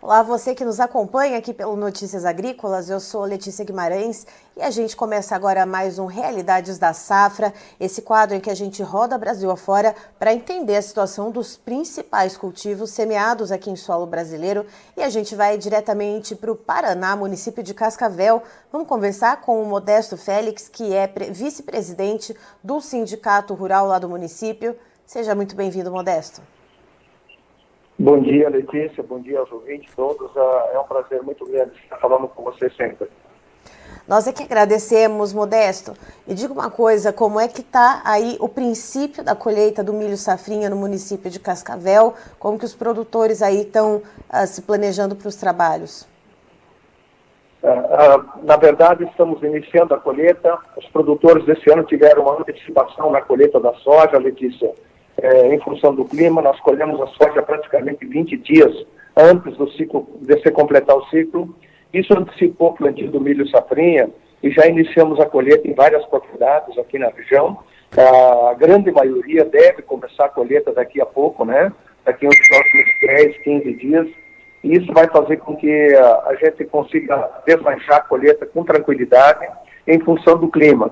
Olá, você que nos acompanha aqui pelo Notícias Agrícolas, eu sou Letícia Guimarães e a gente começa agora mais um Realidades da Safra, esse quadro em que a gente roda Brasil afora para entender a situação dos principais cultivos semeados aqui em solo brasileiro, e a gente vai diretamente para o Paraná, município de Cascavel. Vamos conversar com o Modesto Félix, que é vice-presidente do Sindicato Rural lá do município. Seja muito bem-vindo, Modesto. Bom dia, Letícia. Bom dia aos ouvintes todos. É um prazer muito grande estar falando com você sempre. Nós é que agradecemos, Modesto. E diga uma coisa, como é que está aí o princípio da colheita do milho safrinha no município de Cascavel? Como que os produtores aí estão se planejando para os trabalhos? Na verdade, estamos iniciando a colheita. Os produtores desse ano tiveram uma antecipação na colheita da soja, Letícia. Em função do clima, nós colhemos a soja praticamente 20 dias antes do ciclo, de se completar o ciclo. Isso antecipou o plantio do milho safrinha e já iniciamos a colheita em várias propriedades aqui na região. A grande maioria deve começar a colheita daqui a pouco, né? Daqui uns próximos 10, 15 dias. E isso vai fazer com que a gente consiga deslanchar a colheita com tranquilidade em função do clima.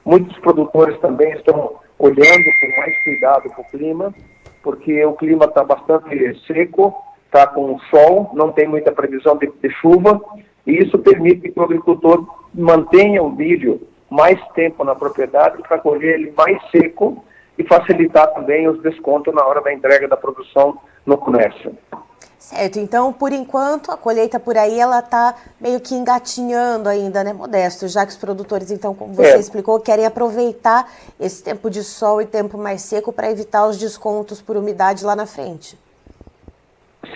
Muitos produtores também estão olhando com mais cuidado para o clima, porque o clima está bastante seco, está com sol, não tem muita previsão de chuva, e isso permite que o agricultor mantenha o milho mais tempo na propriedade para colher ele mais seco e facilitar também os descontos na hora da entrega da produção no comércio. Certo, então, por enquanto, a colheita por aí, ela está meio que engatinhando ainda, né, Modesto? Já que os produtores, então, como você explicou, querem aproveitar esse tempo de sol e tempo mais seco para evitar os descontos por umidade lá na frente.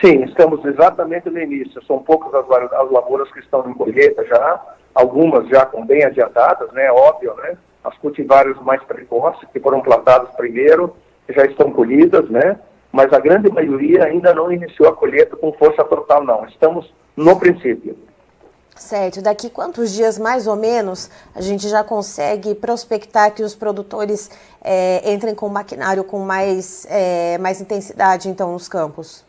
Sim, estamos exatamente no início. São poucas as lavouras que estão em colheita já, algumas já com bem adiantadas, né, óbvio, né? As cultivares mais precoces, que foram plantadas primeiro, já estão colhidas, né? Mas a grande maioria ainda não iniciou a colheita com força total, não. Estamos no princípio. Certo. Daqui quantos dias, mais ou menos, a gente já consegue prospectar que os produtores entrem com maquinário com mais intensidade, então, nos campos?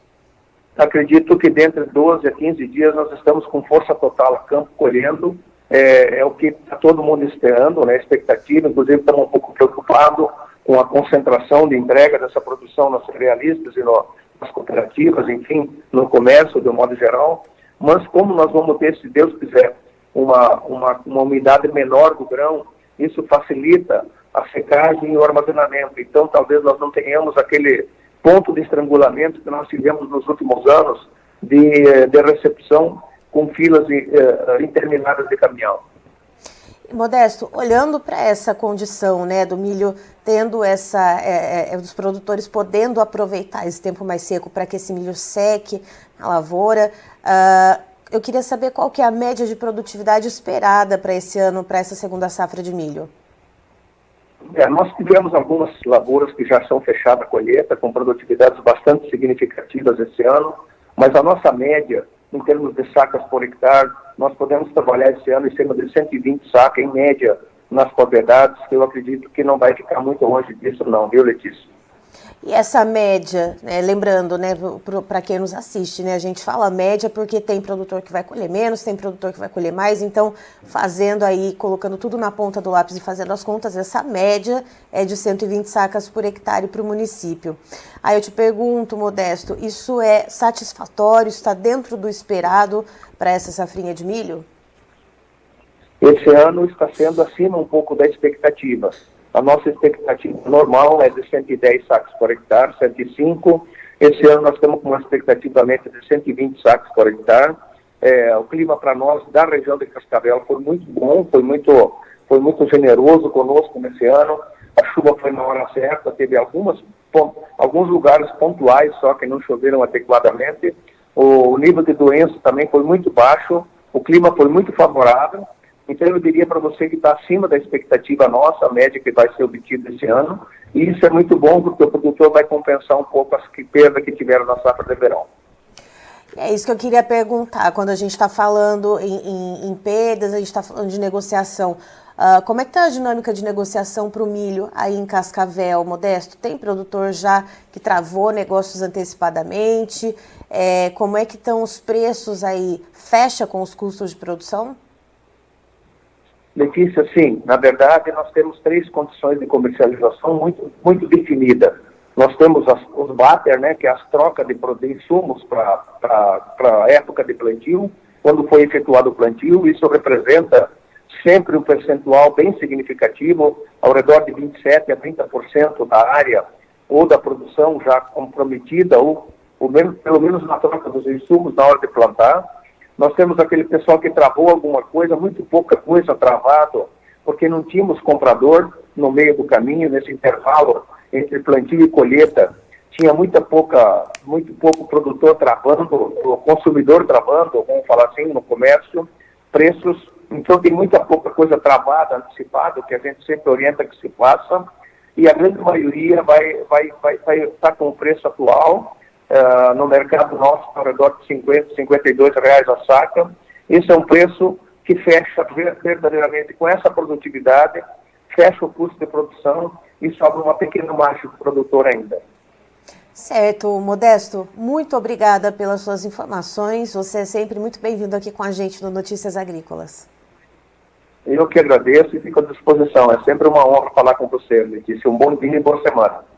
Acredito que dentro de 12 a 15 dias nós estamos com força total a campo colhendo. É o que está todo mundo esperando, né? Expectativa. Inclusive, estamos um pouco preocupados com a concentração de entrega dessa produção nos cerealistas e nas cooperativas, enfim, no comércio de um modo geral. Mas como nós vamos ter, se Deus quiser, uma umidade menor do grão, isso facilita a secagem e o armazenamento. Então, talvez nós não tenhamos aquele ponto de estrangulamento que nós tivemos nos últimos anos de recepção com filas intermináveis de caminhão. Modesto, olhando para essa condição, né, do milho tendo dos produtores podendo aproveitar esse tempo mais seco para que esse milho seque na lavoura, eu queria saber qual que é a média de produtividade esperada para esse ano, para essa segunda safra de milho. Nós tivemos algumas lavouras que já são fechadas a colheita, com produtividades bastante significativas esse ano, mas a nossa média, em termos de sacas por hectare, nós podemos trabalhar esse ano em cima de 120 sacas, em média, nas propriedades, que eu acredito que não vai ficar muito longe disso não, viu, Letícia? E essa média, né, lembrando, né, para quem nos assiste, né, a gente fala média porque tem produtor que vai colher menos, tem produtor que vai colher mais, então fazendo aí, colocando tudo na ponta do lápis e fazendo as contas, essa média é de 120 sacas por hectare para o município. Aí eu te pergunto, Modesto, isso é satisfatório, está dentro do esperado para essa safrinha de milho? Esse ano está sendo acima um pouco da expectativa. A nossa expectativa normal é de 110 sacos por hectare, 105. Esse ano nós estamos com uma expectativa média de 120 sacos por hectare. O clima para nós da região de Cascavel foi muito bom, foi muito generoso conosco nesse ano. A chuva foi na hora certa, teve alguns lugares pontuais só que não choveram adequadamente. O nível de doença também foi muito baixo, o clima foi muito favorável. Então, eu diria para você que está acima da expectativa nossa, a média que vai ser obtida esse ano. E isso é muito bom, porque o produtor vai compensar um pouco as perdas que tiveram na safra de verão. É isso que eu queria perguntar. Quando a gente está falando em perdas, a gente está falando de negociação. Como é que está a dinâmica de negociação para o milho aí em Cascavel, Modesto? Tem produtor já que travou negócios antecipadamente? Como é que estão os preços aí? Fecha com os custos de produção? Letícia, sim. Na verdade, nós temos 3 condições de comercialização muito definidas. Nós temos os barter, né, que é as trocas de insumos para a época de plantio. Quando foi efetuado o plantio, isso representa sempre um percentual bem significativo, ao redor de 27% a 30% da área ou da produção já comprometida, ou pelo menos na troca dos insumos na hora de plantar. Nós temos aquele pessoal que travou alguma coisa, muito pouca coisa travado, porque não tínhamos comprador no meio do caminho, nesse intervalo entre plantio e colheita. Tinha muito pouco produtor travando, o consumidor travando, vamos falar assim, no comércio, preços. Então tem muita pouca coisa travada, antecipada, que a gente sempre orienta que se faça, e a grande maioria vai estar com o preço atual, no mercado nosso, ao redor de R$ 50, R$ 52 a saca. Esse é um preço que fecha verdadeiramente com essa produtividade, fecha o custo de produção e sobra uma pequena margem do produtor ainda. Certo, Modesto, muito obrigada pelas suas informações. Você é sempre muito bem-vindo aqui com a gente no Notícias Agrícolas. Eu que agradeço e fico à disposição. É sempre uma honra falar com você, Letícia. Um bom dia e boa semana.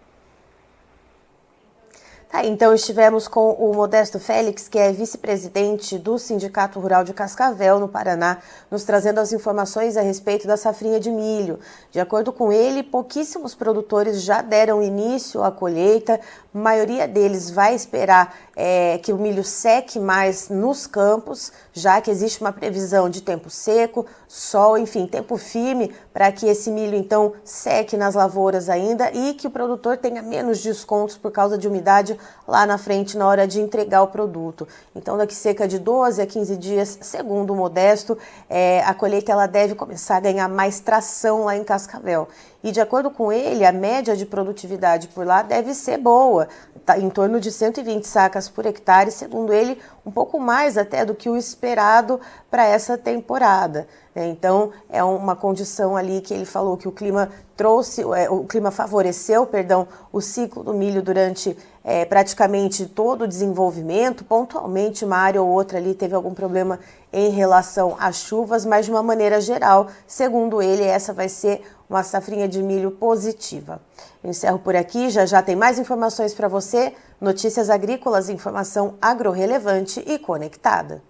Então estivemos com o Modesto Félix, que é vice-presidente do Sindicato Rural de Cascavel, no Paraná, nos trazendo as informações a respeito da safrinha de milho. De acordo com ele, pouquíssimos produtores já deram início à colheita, a maioria deles vai esperar que o milho seque mais nos campos, já que existe uma previsão de tempo seco, sol, enfim, tempo firme, para que esse milho então seque nas lavouras ainda e que o produtor tenha menos descontos por causa de umidade lá na frente na hora de entregar o produto. Então, daqui cerca de 12 a 15 dias, segundo o Modesto, a colheita ela deve começar a ganhar mais tração lá em Cascavel. E de acordo com ele, a média de produtividade por lá deve ser boa, tá em torno de 120 sacas por hectare, segundo ele, um pouco mais até do que o esperado para essa temporada. Então, é uma condição ali que ele falou que o clima favoreceu, o ciclo do milho durante praticamente todo o desenvolvimento. Pontualmente, uma área ou outra ali teve algum problema em relação às chuvas, mas de uma maneira geral, segundo ele, essa vai ser uma safrinha de milho positiva. Eu encerro por aqui, já tem mais informações para você. Notícias Agrícolas, informação agro-relevante e conectada.